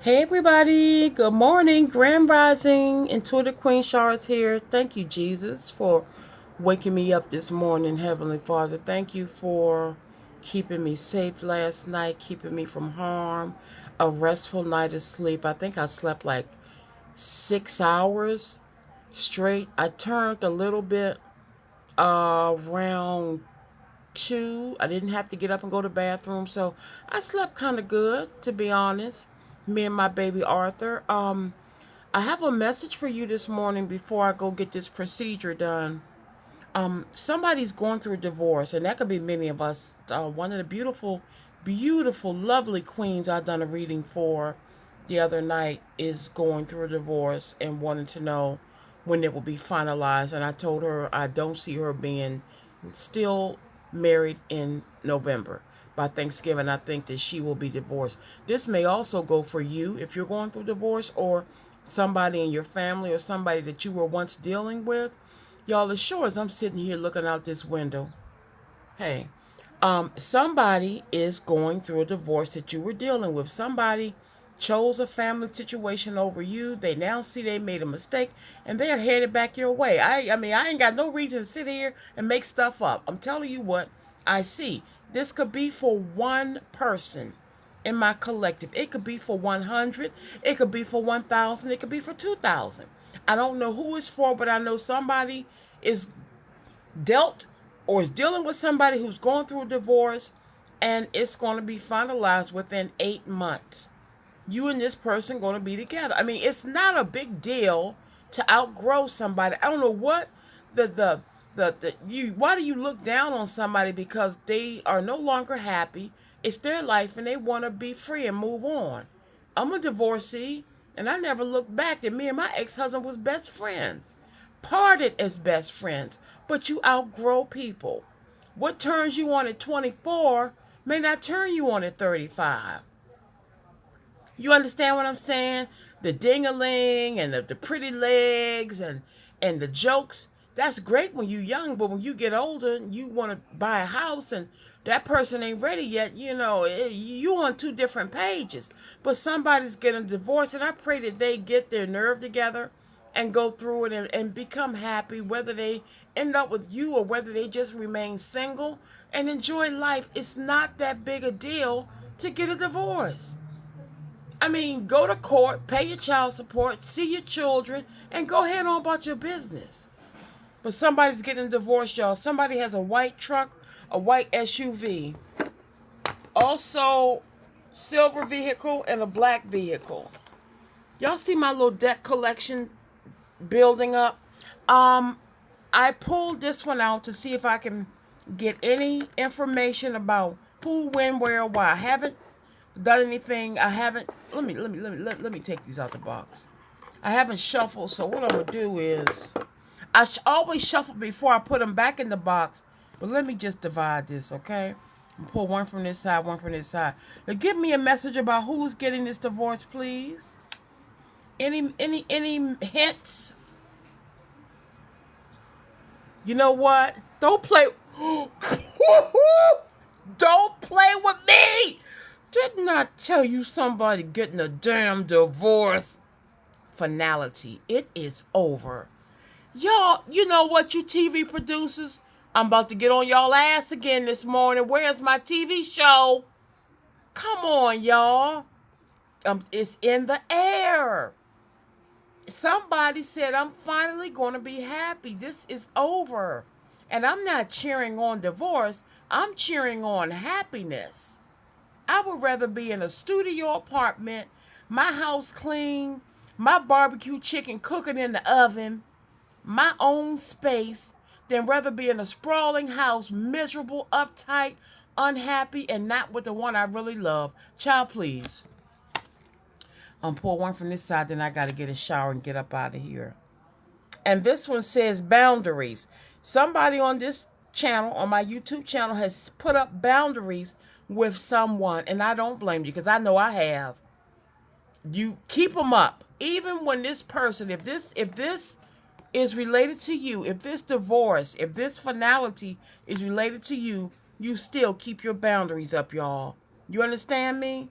Hey everybody, good morning, Grand Rising, Intuitive Queen Charlotte here. Thank you, Jesus, for waking me up this morning, Heavenly Father. Thank you for keeping me safe last night, keeping me from harm, a restful night of sleep. I think I slept like 6 hours straight. I turned a little bit around 2. I didn't have to get up and go to the bathroom, so I slept kind of good, to be honest. Me and my baby Arthur. I have a message for you this morning before I go get this procedure done. Somebody's going through a divorce, and that could be many of us. One of the beautiful, lovely queens I've done a reading for the other night is going through a divorce and wanted to know when it will be finalized. And I told her I don't see her being still married in November. By Thanksgiving, I think that she will be divorced. This may also go for you if you're going through divorce, or somebody in your family, or somebody that you were once dealing with. Y'all, as sure as I'm sitting here looking out this window, hey, somebody is going through a divorce that you were dealing with. Somebody chose a family situation over you. They now see they made a mistake, and they are headed back your way. I mean, I ain't got no reason to sit here and make stuff up. I'm telling you what I see. This could be for one person in my collective. It could be for 100. It could be for 1,000. It could be for 2,000. I don't know who it's for, but I know somebody is dealt or is dealing with somebody who's going through a divorce, and it's going to be finalized within 8 months. You and this person going to be together. I mean, it's not a big deal to outgrow somebody. I don't know what why do you look down on somebody because they are no longer happy? It's their life and they want to be free and move on. I'm a divorcee, and I never looked back. And me and my ex-husband was best friends, parted as best friends. But you outgrow people. What turns you on at 24 may not turn you on at 35. You understand what I'm saying? The ding-a-ling and the pretty legs and the jokes, that's great when you're young, but when you get older and you want to buy a house and that person ain't ready yet, you on two different pages. But somebody's getting divorced, and I pray that they get their nerve together and go through it and become happy, whether they end up with you or whether they just remain single and enjoy life. It's not that big a deal to get a divorce. I mean, go to court, pay your child support, see your children, and go ahead on about your business. But somebody's getting divorced, y'all. Somebody has a white truck, a white SUV, also silver vehicle, and a black vehicle. Y'all see my little deck collection building up? I pulled this one out to see if I can get any information about who, when, where, why. I haven't done anything. I haven't. Let me take these out the box. I haven't shuffled, so what I'm gonna do is I always shuffle before I put them back in the box. But let me just divide this, okay? And pull one from this side, one from this side. Now give me a message about who's getting this divorce, please. Any hints? You know what? Don't play. Don't play with me. Didn't I tell you somebody getting a damn divorce? Finality. It is over. Y'all, you know what, you TV producers? I'm about to get on y'all ass again this morning. Where's my TV show? Come on, y'all. It's in the air. Somebody said I'm finally going to be happy. This is over. And I'm not cheering on divorce. I'm cheering on happiness. I would rather be in a studio apartment, my house clean, my barbecue chicken cooking in the oven, my own space, than rather be in a sprawling house, miserable, uptight, unhappy, and not with the one I really love. Child, please. Pour one from this side, then I got to get a shower and get up out of here. And this one says boundaries. Somebody on this channel, on my YouTube channel, has put up boundaries with someone, and I don't blame you because I know I have. You keep them up. Even when this person, if this is related to you, if this divorce, if this finality is related to you, you still keep your boundaries up, y'all. You understand me?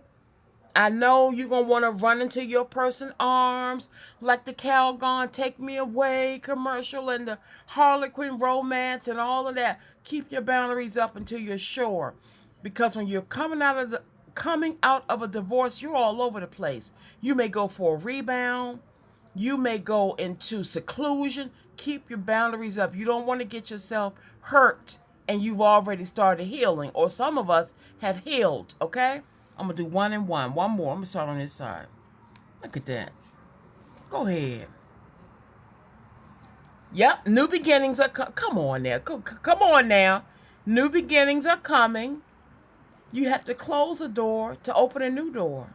I know you're going to want to run into your person's arms like the Calgon Take Me Away commercial and the Harlequin romance and all of that. Keep your boundaries up until you're sure. Because when you're coming out of a divorce, you're all over the place. You may go for a rebound. You may go into seclusion. Keep your boundaries up. You don't want to get yourself hurt and you've already started healing. Or some of us have healed, okay? I'm going to do one and one. One more. I'm going to start on this side. Look at that. Go ahead. Yep, new beginnings are come on now. Come on now. New beginnings are coming. You have to close a door to open a new door.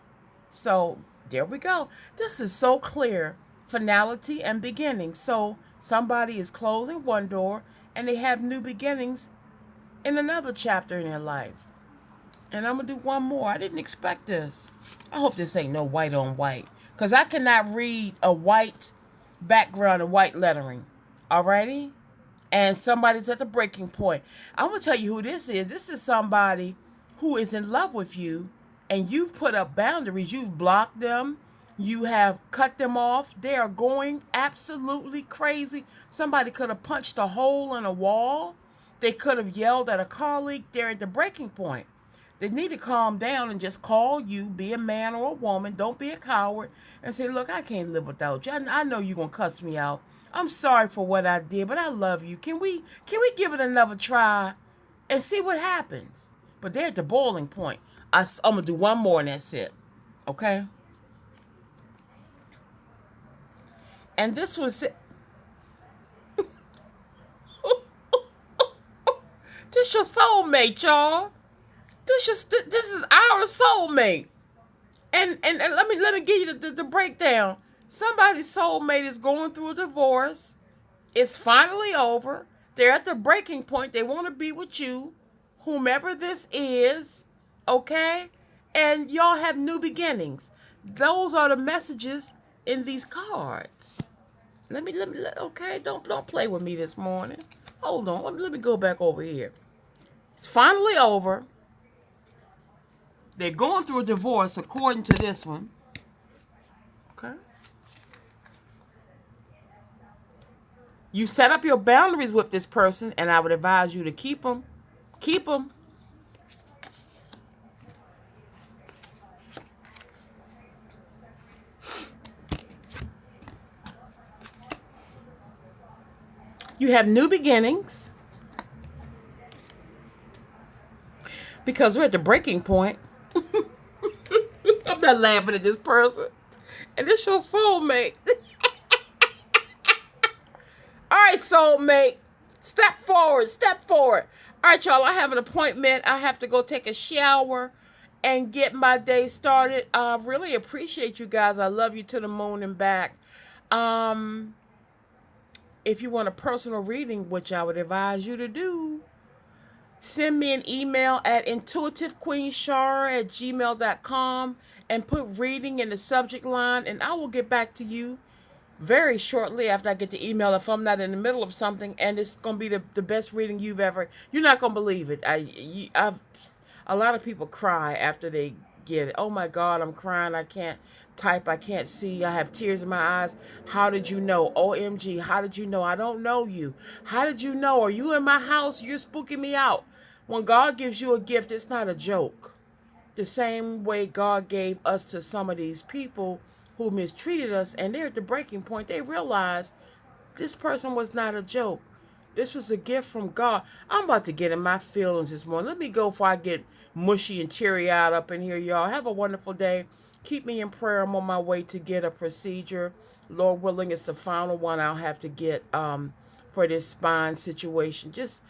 So, there we go. This is so clear. Finality and beginning. So, somebody is closing one door and they have new beginnings in another chapter in their life. And I'm going to do one more. I didn't expect this. I hope this ain't no white on white. Because I cannot read a white background and white lettering. Alrighty? And somebody's at the breaking point. I'm going to tell you who this is. This is somebody who is in love with you. And you've put up boundaries. You've blocked them. You have cut them off. They are going absolutely crazy. Somebody could have punched a hole in a wall. They could have yelled at a colleague. They're at the breaking point. They need to calm down and just call you, be a man or a woman. Don't be a coward and say, look, I can't live without you. I know you're going to cuss me out. I'm sorry for what I did, but I love you. Can we give it another try and see what happens? But they're at the boiling point. I'm going to do one more and that's it. Okay? And this was it. This your soulmate, y'all. This is our soulmate. And let me give you the breakdown. Somebody's soulmate is going through a divorce. It's finally over. They're at the breaking point. They want to be with you, whomever this is, okay? And y'all have new beginnings. Those are the messages in these cards. Okay, don't play with me this morning. Hold on, let me go back over here. It's finally over. They're going through a divorce according to this one. Okay. You set up your boundaries with this person, and I would advise you to keep them. Keep them. You have new beginnings. Because we're at the breaking point. I'm not laughing at this person. And it's your soulmate. All right, soulmate. Step forward. Step forward. All right, y'all. I have an appointment. I have to go take a shower and get my day started. I really appreciate you guys. I love you to the moon and back. If you want a personal reading, which I would advise you to do, send me an email at intuitivequeenshara@gmail.com and put reading in the subject line, and I will get back to you very shortly after I get the email if I'm not in the middle of something, and it's going to be the best reading you've ever. You're not going to believe it. A lot of people cry after they get it. Oh my God, I'm crying. I can't type. I can't see. I have tears in my eyes. How did you know? OMG, how did you know? I don't know you. How did you know? Are you in my house? You're spooking me out. When God gives you a gift, it's not a joke. The same way God gave us to some of these people who mistreated us, and they're at the breaking point. They realize this person was not a joke. This was a gift from God. I'm about to get in my feelings this morning. Let me go before I get mushy and teary-eyed up in here, y'all. Have a wonderful day. Keep me in prayer. I'm on my way to get a procedure. Lord willing, it's the final one I'll have to get for this spine situation. Just,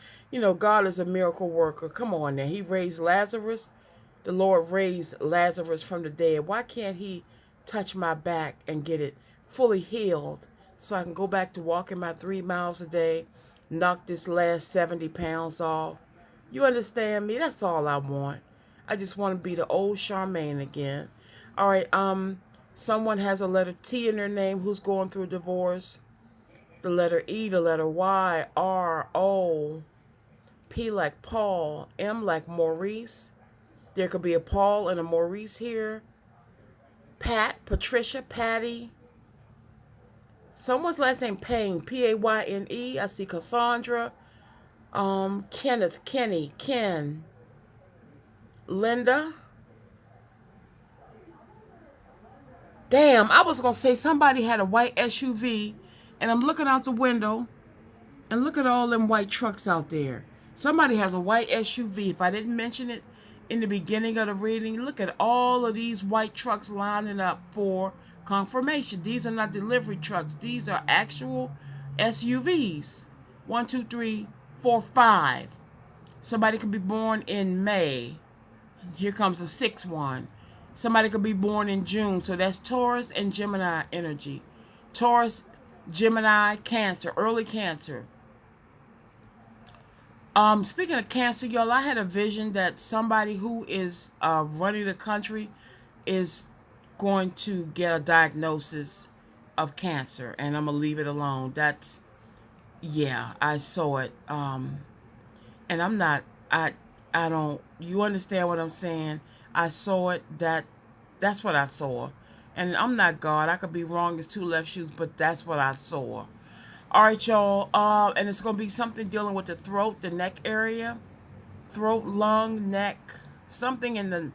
God is a miracle worker. Come on now. He raised Lazarus. The Lord raised Lazarus from the dead. Why can't he touch my back and get it fully healed so I can go back to walking my 3 miles a day, knock this last 70 pounds off? You understand me? That's all I want. I just want to be the old Charmaine again. All right, someone has a letter T in their name who's going through a divorce. The letter E, the letter Y, R, O, P like Paul, M like Maurice. There could be a Paul and a Maurice here. Patricia, Patty. Someone's last name Payne, Payne. I see Cassandra, Kenneth, Kenny, Ken, Linda. Damn, I was gonna say somebody had a white SUV, and I'm looking out the window, and look at all them white trucks out there. Somebody has a white SUV. If I didn't mention it in the beginning of the reading, look at all of these white trucks lining up for confirmation. These are not delivery trucks. These are actual SUVs. 1, 2, 3, 4, 5. Somebody could be born in May. Here comes the sixth one. Somebody could be born in June. So that's Taurus and Gemini energy. Taurus, Gemini, Cancer, early Cancer. Speaking of Cancer, y'all, I had a vision that somebody who is running the country is going to get a diagnosis of cancer, and I'm gonna leave it alone. That's, yeah, I saw it. And I'm not, I don't, you understand what I'm saying? I saw it. That's what I saw. And I'm not God. I could be wrong as two left shoes, but that's what I saw. All right, y'all. And it's going to be something dealing with the throat, the neck area. Throat, lung, neck. Something in the,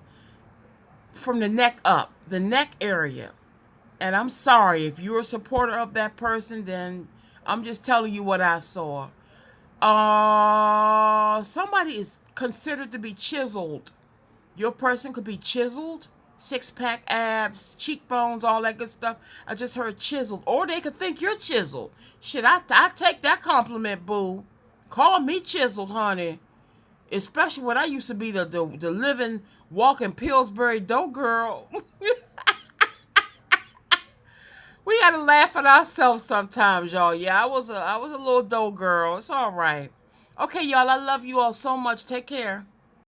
from the neck up. The neck area. And I'm sorry. If you're a supporter of that person, then I'm just telling you what I saw. Somebody is considered to be chiseled. Your person could be chiseled. 6-pack abs, cheekbones, all that good stuff. I just heard chiseled. Or they could think you're chiseled. Shit, I take that compliment, boo. Call me chiseled, honey. Especially when I used to be the living, walking Pillsbury dough girl. We gotta laugh at ourselves sometimes, y'all. Yeah, I was a little dough girl. It's all right. Okay, y'all, I love you all so much. Take care.